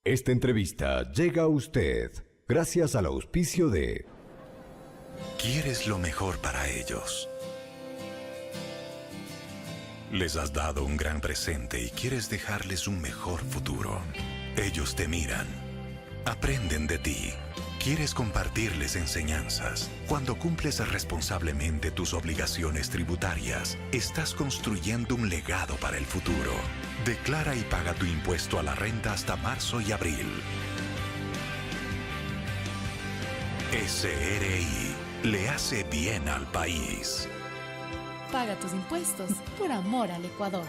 Esta entrevista llega a usted gracias al auspicio de... Quieres lo mejor para ellos. Les has dado un gran presente y quieres dejarles un mejor futuro. Ellos te miran, aprenden de ti. Quieres compartirles enseñanzas. Cuando cumples responsablemente tus obligaciones tributarias, estás construyendo un legado para el futuro. Declara y paga tu impuesto a la renta hasta marzo y abril. SRI le hace bien al país. Paga tus impuestos por amor al Ecuador.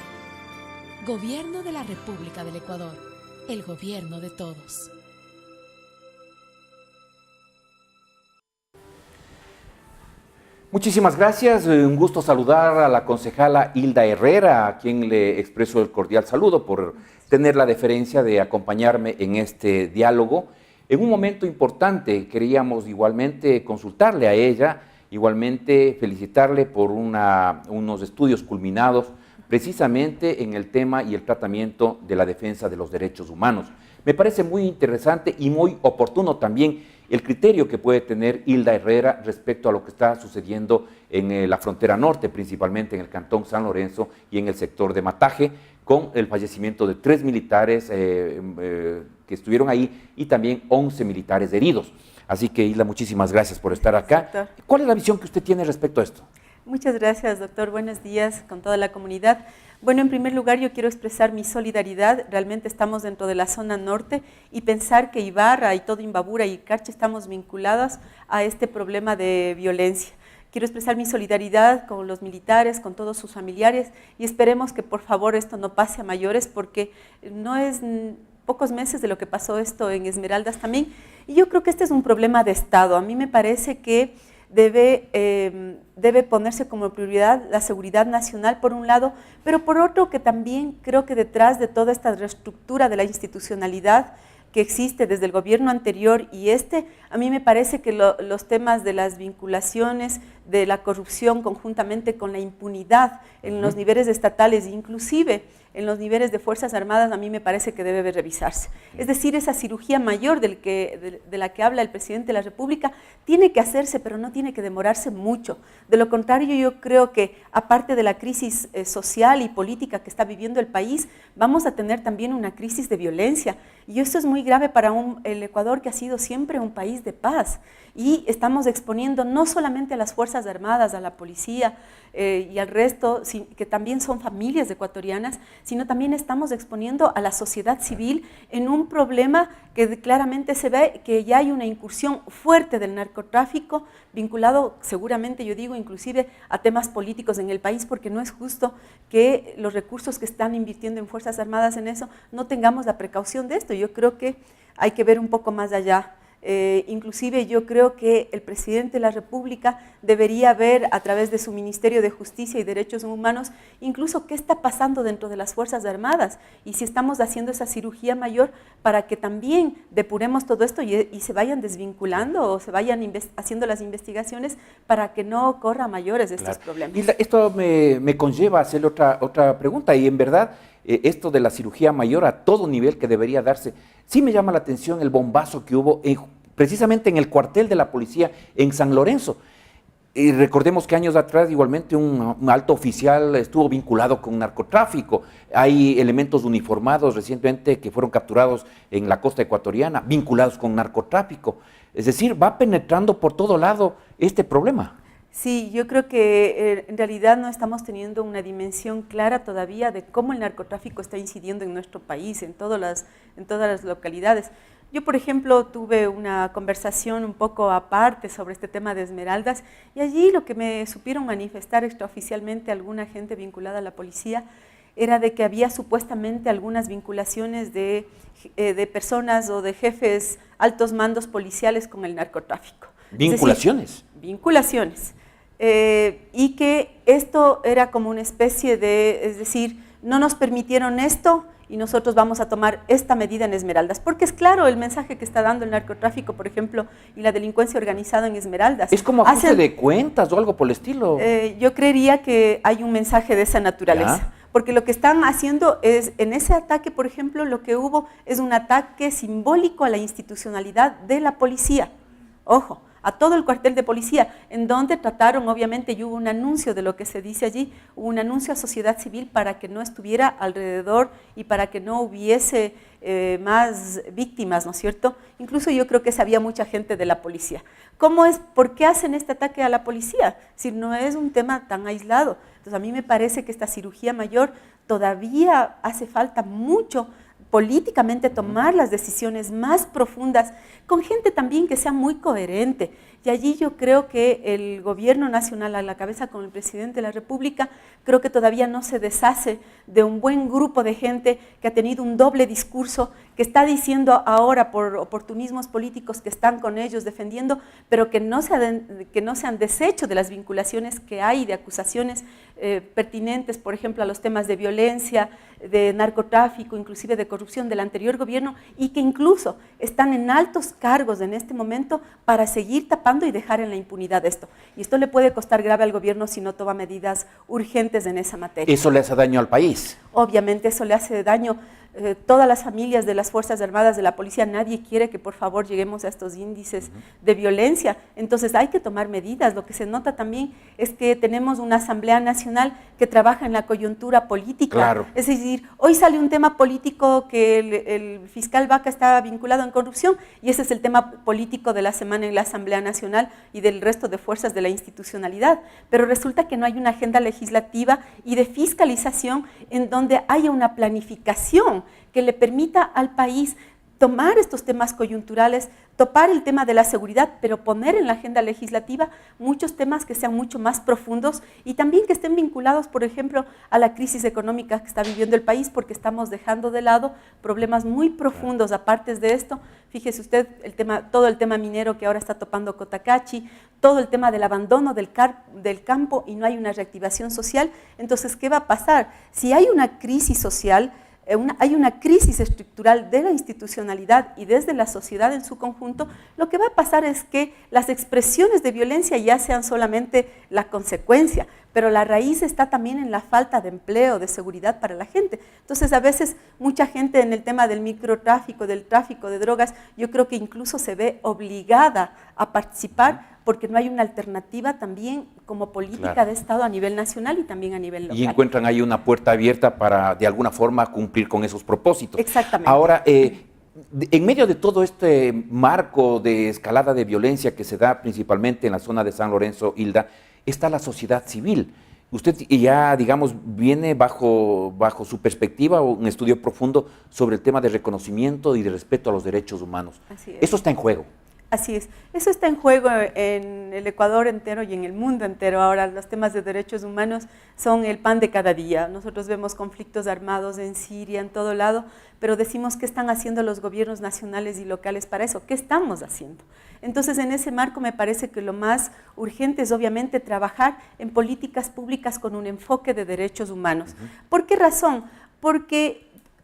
Gobierno de la República del Ecuador. El gobierno de todos. Muchísimas gracias. Un gusto saludar a la concejala Hilda Herrera, a quien le expreso el cordial saludo por tener la deferencia de acompañarme en este diálogo. En un momento importante queríamos igualmente consultarle a ella, igualmente felicitarle por unos estudios culminados precisamente en el tema y el tratamiento de la defensa de los derechos humanos. Me parece muy interesante y muy oportuno también el criterio que puede tener Hilda Herrera respecto a lo que está sucediendo en la frontera norte, principalmente en el cantón San Lorenzo y en el sector de Mataje, con el fallecimiento de 3 militares que estuvieron ahí y también 11 militares heridos. Así que, Hilda, muchísimas gracias por estar acá. Doctor. ¿Cuál es la visión que usted tiene respecto a esto? Muchas gracias, doctor. Buenos días con toda la comunidad. Bueno, en primer lugar, yo quiero expresar mi solidaridad. Realmente estamos dentro de la zona norte y pensar que Ibarra y todo Imbabura y Carchi estamos vinculados a este problema de violencia. Quiero expresar mi solidaridad con los militares, con todos sus familiares y esperemos que por favor esto no pase a mayores porque no es pocos meses de lo que pasó esto en Esmeraldas también. Y yo creo que este es un problema de Estado. A mí me parece que debe ponerse como prioridad la seguridad nacional por un lado, pero por otro que también creo que detrás de toda esta reestructura de la institucionalidad que existe desde el gobierno anterior y a mí me parece que los temas de las vinculaciones, de la corrupción conjuntamente con la impunidad en los niveles estatales, inclusive en los niveles de Fuerzas Armadas, a mí me parece que debe revisarse. Es decir, esa cirugía mayor de la que habla el presidente de la República tiene que hacerse, pero no tiene que demorarse mucho. De lo contrario, yo creo que aparte de la crisis social y política que está viviendo el país, vamos a tener también una crisis de violencia. Y esto es muy grave para el Ecuador, que ha sido siempre un país de paz. Y estamos exponiendo no solamente a las Fuerzas Armadas, a la policía y al resto, que también son familias ecuatorianas, sino también estamos exponiendo a la sociedad civil en un problema que claramente se ve que ya hay una incursión fuerte del narcotráfico, vinculado seguramente, yo digo, inclusive a temas políticos en el país, porque no es justo que los recursos que están invirtiendo en Fuerzas Armadas en eso no tengamos la precaución de esto. Yo creo que hay que ver un poco más allá. Inclusive yo creo que el presidente de la República debería ver a través de su Ministerio de Justicia y Derechos Humanos incluso qué está pasando dentro de las Fuerzas Armadas y si estamos haciendo esa cirugía mayor para que también depuremos todo esto y se vayan desvinculando o se vayan haciendo las investigaciones para que no ocurra mayores estos problemas. Hilda, esto me conlleva a hacerle otra pregunta y en verdad esto de la cirugía mayor a todo nivel que debería darse, sí me llama la atención el bombazo que hubo precisamente en el cuartel de la policía en San Lorenzo. Y recordemos que años atrás igualmente un alto oficial estuvo vinculado con narcotráfico. Hay elementos uniformados recientemente que fueron capturados en la costa ecuatoriana, vinculados con narcotráfico. Es decir, va penetrando por todo lado este problema. Sí, yo creo que en realidad no estamos teniendo una dimensión clara todavía de cómo el narcotráfico está incidiendo en nuestro país, en todas las localidades. Yo, por ejemplo, tuve una conversación un poco aparte sobre este tema de Esmeraldas y allí lo que me supieron manifestar extraoficialmente alguna gente vinculada a la policía era de que había supuestamente algunas vinculaciones de personas o de jefes, altos mandos policiales con el narcotráfico. ¿Vinculaciones? Vinculaciones. Y que esto era como una especie de, es decir, no nos permitieron esto y nosotros vamos a tomar esta medida en Esmeraldas, porque es claro el mensaje que está dando el narcotráfico, por ejemplo, y la delincuencia organizada en Esmeraldas. Es como ajuste de cuentas o algo por el estilo. Yo creería que hay un mensaje de esa naturaleza. ¿Ya? porque lo que están haciendo es, en ese ataque, por ejemplo, lo que hubo es un ataque simbólico a la institucionalidad de la policía. Ojo, a todo el cuartel de policía, en donde trataron, obviamente, y hubo un anuncio de lo que se dice allí, hubo un anuncio a sociedad civil para que no estuviera alrededor y para que no hubiese más víctimas, ¿no es cierto? Incluso yo creo que sabía mucha gente de la policía. ¿Por qué hacen este ataque a la policía? Si no es un tema tan aislado. Entonces a mí me parece que esta cirugía mayor todavía hace falta mucho políticamente tomar las decisiones más profundas, con gente también que sea muy coherente. Y allí yo creo que el gobierno nacional, a la cabeza con el presidente de la República, creo que todavía no se deshace de un buen grupo de gente que ha tenido un doble discurso, que está diciendo ahora por oportunismos políticos que están con ellos defendiendo, pero que no se han deshecho de las vinculaciones que hay, de acusaciones pertinentes, por ejemplo, a los temas de violencia, de narcotráfico, inclusive de corrupción del anterior gobierno, y que incluso están en altos cargos en este momento para seguir tapando y dejar en la impunidad esto. Y esto le puede costar grave al gobierno si no toma medidas urgentes en esa materia. ¿Eso le hace daño al país? Obviamente eso le hace daño. Todas las familias de las Fuerzas Armadas, de la policía, nadie quiere que por favor lleguemos a estos índices de violencia. Entonces hay que tomar medidas. Lo que se nota también es que tenemos una Asamblea Nacional que trabaja en la coyuntura política. Claro. Es decir, hoy sale un tema político que el fiscal Vaca está vinculado en corrupción, y ese es el tema político de la semana en la Asamblea Nacional y del resto de fuerzas de la institucionalidad. Pero resulta que no hay una agenda legislativa y de fiscalización en donde haya una planificación que le permita al país tomar estos temas coyunturales, topar el tema de la seguridad, pero poner en la agenda legislativa muchos temas que sean mucho más profundos y también que estén vinculados, por ejemplo, a la crisis económica que está viviendo el país, porque estamos dejando de lado problemas muy profundos. Aparte de esto, fíjese usted, todo el tema minero que ahora está topando Cotacachi, todo el tema del abandono del campo, y no hay una reactivación social. Entonces, ¿qué va a pasar? Si hay una crisis social, hay una crisis estructural de la institucionalidad y desde la sociedad en su conjunto, lo que va a pasar es que las expresiones de violencia ya sean solamente la consecuencia, pero la raíz está también en la falta de empleo, de seguridad para la gente. Entonces, a veces, mucha gente en el tema del microtráfico, del tráfico de drogas, yo creo que incluso se ve obligada a participar porque no hay una alternativa también como política de Estado a nivel nacional y también a nivel local. Y encuentran ahí una puerta abierta para, de alguna forma, cumplir con esos propósitos. Exactamente. Ahora, en medio de todo este marco de escalada de violencia que se da principalmente en la zona de San Lorenzo, Hilda, está la sociedad civil. Usted ya, digamos, viene bajo su perspectiva o un estudio profundo sobre el tema de reconocimiento y de respeto a los derechos humanos. Así es. Eso está en juego. Así es. Eso está en juego en el Ecuador entero y en el mundo entero. Ahora, los temas de derechos humanos son el pan de cada día. Nosotros vemos conflictos armados en Siria, en todo lado, pero decimos qué están haciendo los gobiernos nacionales y locales para eso. ¿Qué estamos haciendo? Entonces, en ese marco me parece que lo más urgente es obviamente trabajar en políticas públicas con un enfoque de derechos humanos. ¿Por qué razón? Porque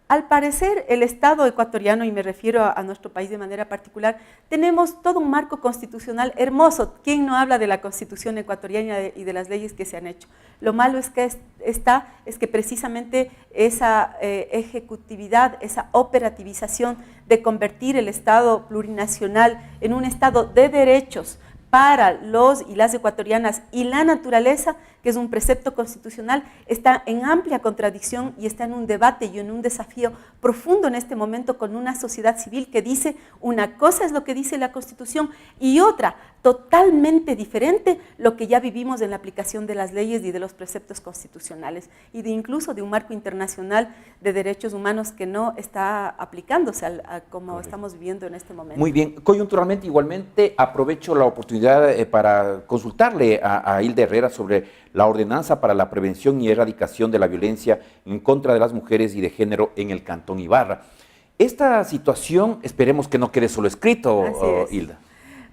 al parecer, el Estado ecuatoriano, y me refiero a nuestro país de manera particular, tenemos todo un marco constitucional hermoso. ¿Quién no habla de la Constitución ecuatoriana y de las leyes que se han hecho? Lo malo es que precisamente esa ejecutividad, esa operativización de convertir el Estado plurinacional en un Estado de derechos para los y las ecuatorianas y la naturaleza, que es un precepto constitucional, está en amplia contradicción y está en un debate y en un desafío profundo en este momento con una sociedad civil que dice una cosa es lo que dice la Constitución y otra totalmente diferente lo que ya vivimos en la aplicación de las leyes y de los preceptos constitucionales y incluso de un marco internacional de derechos humanos que no está aplicándose como estamos viviendo en este momento. Muy bien. Coyunturalmente, igualmente, aprovecho la oportunidad para consultarle a Hilda Herrera sobre la ordenanza para la prevención y erradicación de la violencia en contra de las mujeres y de género en el Cantón Ibarra. Esta situación, esperemos que no quede solo escrito, Hilda.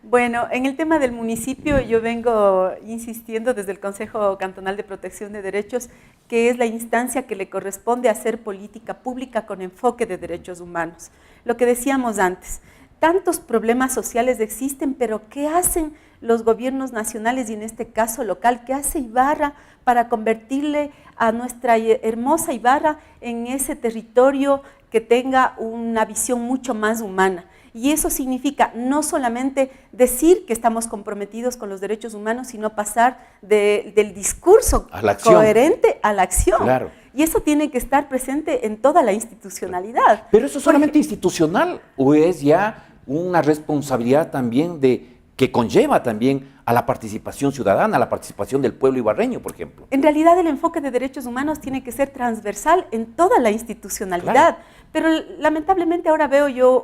Bueno, en el tema del municipio yo vengo insistiendo desde el Consejo Cantonal de Protección de Derechos que es la instancia que le corresponde hacer política pública con enfoque de derechos humanos. Lo que decíamos antes, tantos problemas sociales existen, pero ¿qué hacen los gobiernos nacionales y en este caso local? ¿Qué hace Ibarra para convertirle a nuestra hermosa Ibarra en ese territorio que tenga una visión mucho más humana? Y eso significa no solamente decir que estamos comprometidos con los derechos humanos, sino pasar del discurso a la acción, coherente a la acción. Claro. Y eso tiene que estar presente en toda la institucionalidad. ¿Pero eso es solamente institucional o es ya una responsabilidad también que conlleva también a la participación ciudadana, a la participación del pueblo ibarreño, por ejemplo? En realidad el enfoque de derechos humanos tiene que ser transversal en toda la institucionalidad, pero lamentablemente ahora veo yo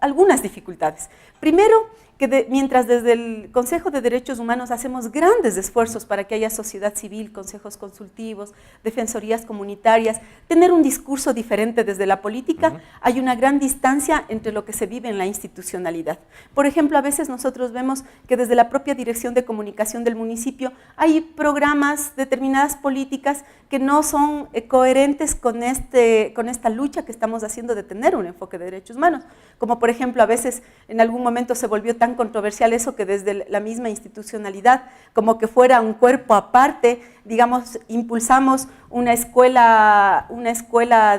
algunas dificultades. Primero, que mientras desde el Consejo de Derechos Humanos hacemos grandes esfuerzos para que haya sociedad civil, consejos consultivos, defensorías comunitarias, tener un discurso diferente desde la política, hay una gran distancia entre lo que se vive en la institucionalidad. Por ejemplo, a veces nosotros vemos que desde la propia Dirección de Comunicación del municipio hay programas, determinadas políticas que no son coherentes con esta lucha que estamos haciendo de tener un enfoque de derechos humanos. Como por ejemplo, a veces en algún momento se volvió tan controversial eso que desde la misma institucionalidad, como que fuera un cuerpo aparte, digamos, impulsamos una escuela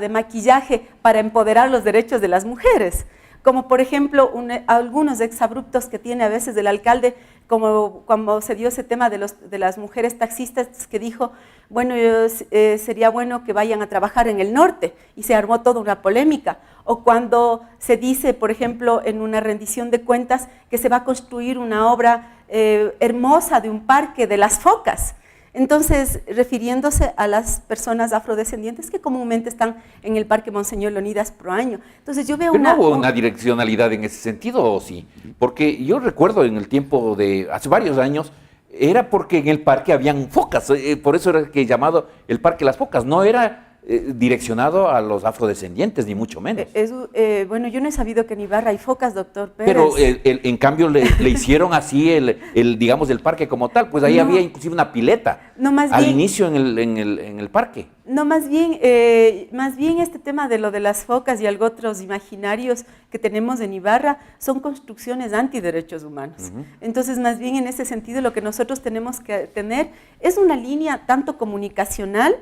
de maquillaje para empoderar los derechos de las mujeres. Como por ejemplo algunos exabruptos que tiene a veces el alcalde, como cuando se dio ese tema de las mujeres taxistas que dijo, bueno, sería bueno que vayan a trabajar en el norte, y se armó toda una polémica. O cuando se dice, por ejemplo, en una rendición de cuentas que se va a construir una obra hermosa de un parque de las focas. Entonces, refiriéndose a las personas afrodescendientes que comúnmente están en el Parque Monseñor Leonidas Proaño. Entonces, yo veo Pero no hubo una direccionalidad en ese sentido, ¿o sí? Porque yo recuerdo en el tiempo de hace varios años, era porque en el parque habían focas, por eso era que llamado el Parque Las Focas, no era direccionado a los afrodescendientes, ni mucho menos. Bueno, yo no he sabido que en Ibarra hay focas, doctor Pérez. Pero en cambio le hicieron así digamos, el parque como tal, pues ahí había inclusive una pileta al inicio en el parque. No, más bien este tema de lo de las focas y algo otros imaginarios que tenemos en Ibarra son construcciones antiderechos humanos. Entonces, más bien en ese sentido lo que nosotros tenemos que tener es una línea tanto comunicacional,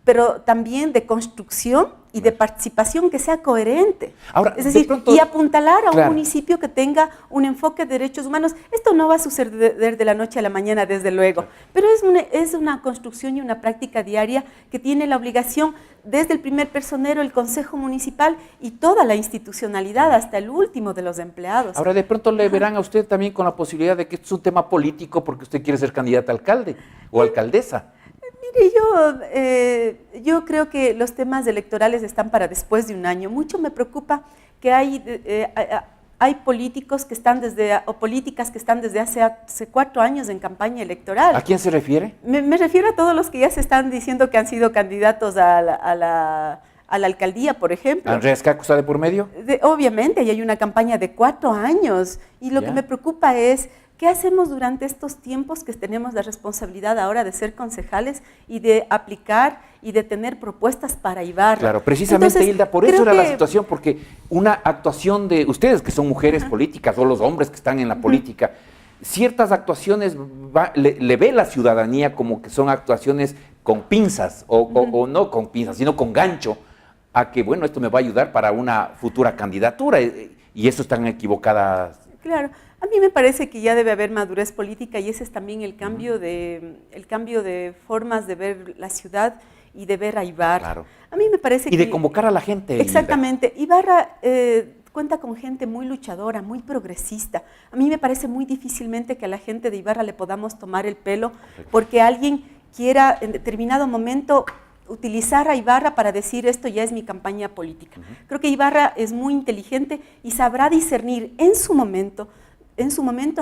pero también de construcción y de participación que sea coherente. Ahora, es decir, pronto, y apuntalar a un claro, municipio que tenga un enfoque de derechos humanos. Esto no va a suceder de la noche a la mañana, desde luego, pero es una construcción y una práctica diaria que tiene la obligación desde el primer personero, el Consejo Municipal y toda la institucionalidad, hasta el último de los empleados. Ahora, de pronto le verán a usted también con la posibilidad de que esto es un tema político porque usted quiere ser candidata a alcalde o alcaldesa. Mire, yo creo que los temas electorales están para después de un año. Mucho me preocupa que hay políticos que están o políticas que están desde hace 4 años en campaña electoral. ¿A quién se refiere? Me refiero a todos los que ya se están diciendo que han sido candidatos a la alcaldía, por ejemplo. ¿Andrea Escaco está de por medio? Obviamente, y hay una campaña de 4 años. Y lo que me preocupa es, ¿qué hacemos durante estos tiempos que tenemos la responsabilidad ahora de ser concejales y de aplicar y de tener propuestas para Ibarra? Claro, precisamente, entonces, Hilda, por eso era la situación, porque una actuación de ustedes que son mujeres políticas o los hombres que están en la política, ciertas actuaciones le ve la ciudadanía como que son actuaciones con pinzas o no con pinzas, sino con gancho, a que, bueno, esto me va a ayudar para una futura candidatura, y eso están equivocadas. Claro. A mí me parece que ya debe haber madurez política y ese es también el cambio de formas de ver la ciudad y de ver a Ibarra. Claro. A mí me parece y de convocar a la gente. Exactamente. Ibarra cuenta con gente muy luchadora, muy progresista. A mí me parece muy difícilmente que a la gente de Ibarra le podamos tomar el pelo porque alguien quiera en determinado momento utilizar a Ibarra para decir esto ya es mi campaña política. Creo que Ibarra es muy inteligente y sabrá discernir en su momento,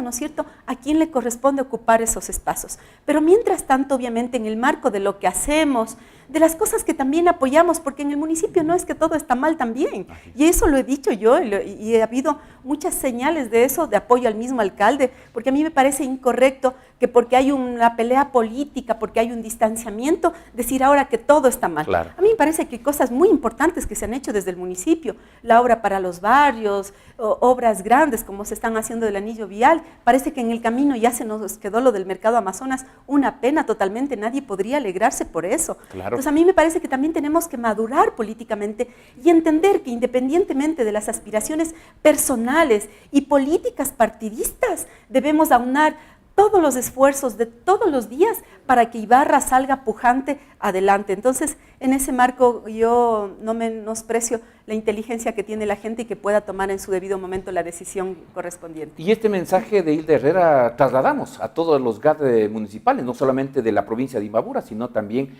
¿no es cierto?, a quién le corresponde ocupar esos espacios. Pero mientras tanto, obviamente, en el marco de lo que hacemos, de las cosas que también apoyamos, porque en el municipio no es que todo está mal también. Y eso lo he dicho yo y ha habido muchas señales de eso, de apoyo al mismo alcalde, porque a mí me parece incorrecto que porque hay una pelea política, porque hay un distanciamiento, decir ahora que todo está mal. Claro. A mí me parece que hay cosas muy importantes que se han hecho desde el municipio, la obra para los barrios, obras grandes como se están haciendo del anillo vial, parece que en el camino ya se nos quedó lo del mercado Amazonas, una pena totalmente, nadie podría alegrarse por eso. Claro. Entonces a mí me parece que también tenemos que madurar políticamente y entender que independientemente de las aspiraciones personales y políticas partidistas, debemos aunar todos los esfuerzos de todos los días para que Ibarra salga pujante adelante. Entonces, en ese marco yo no menosprecio la inteligencia que tiene la gente y que pueda tomar en su debido momento la decisión correspondiente. Y este mensaje de Hilda Herrera trasladamos a todos los GAD municipales, no solamente de la provincia de Imbabura, sino también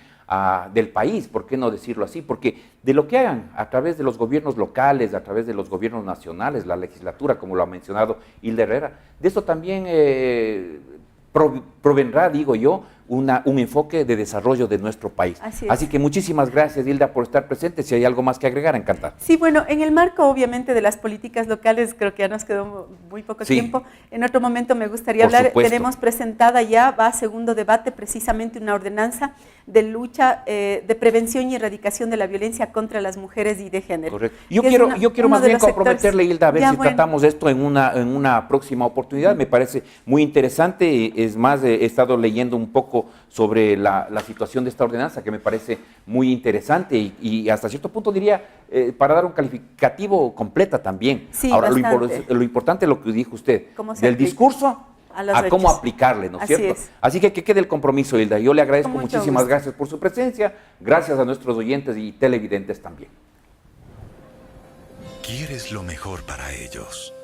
del país, ¿por qué no decirlo así? Porque de lo que hagan a través de los gobiernos locales, a través de los gobiernos nacionales, la legislatura, como lo ha mencionado Hilda Herrera, de eso también provendrá, digo yo, un enfoque de desarrollo de nuestro país. Así que muchísimas gracias, Hilda, por estar presente. Si hay algo más que agregar, encantado. Sí, bueno, en el marco obviamente de las políticas locales, creo que ya nos quedó muy poco tiempo. En otro momento me gustaría hablar, supuesto. Tenemos presentada ya, va a segundo debate, precisamente una ordenanza de lucha, de prevención y erradicación de la violencia contra las mujeres y de género. Correcto. Yo quiero más bien comprometerle, Hilda, a ver si tratamos esto en una próxima oportunidad. Me parece muy interesante. Es más, he estado leyendo un poco sobre la situación de esta ordenanza, que me parece muy interesante y hasta cierto punto diría, para dar un calificativo, completa también. Sí, ahora, lo importante es lo que dijo usted, del discurso a cómo aplicarle, ¿no es cierto? Así que quede el compromiso, Hilda. Yo le agradezco muchísimas gracias por su presencia, gracias a nuestros oyentes y televidentes también. ¿Quieres lo mejor para ellos?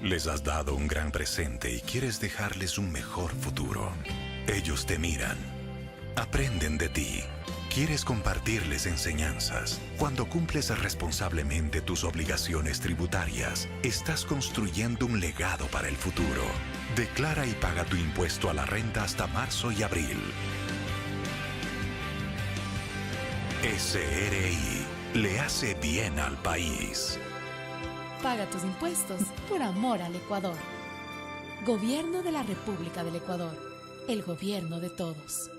Les has dado un gran presente y quieres dejarles un mejor futuro. Ellos te miran, aprenden de ti. Quieres compartirles enseñanzas. Cuando cumples responsablemente tus obligaciones tributarias, estás construyendo un legado para el futuro. Declara y paga tu impuesto a la renta hasta marzo y abril. SRI le hace bien al país. Paga tus impuestos por amor al Ecuador. Gobierno de la República del Ecuador. El gobierno de todos.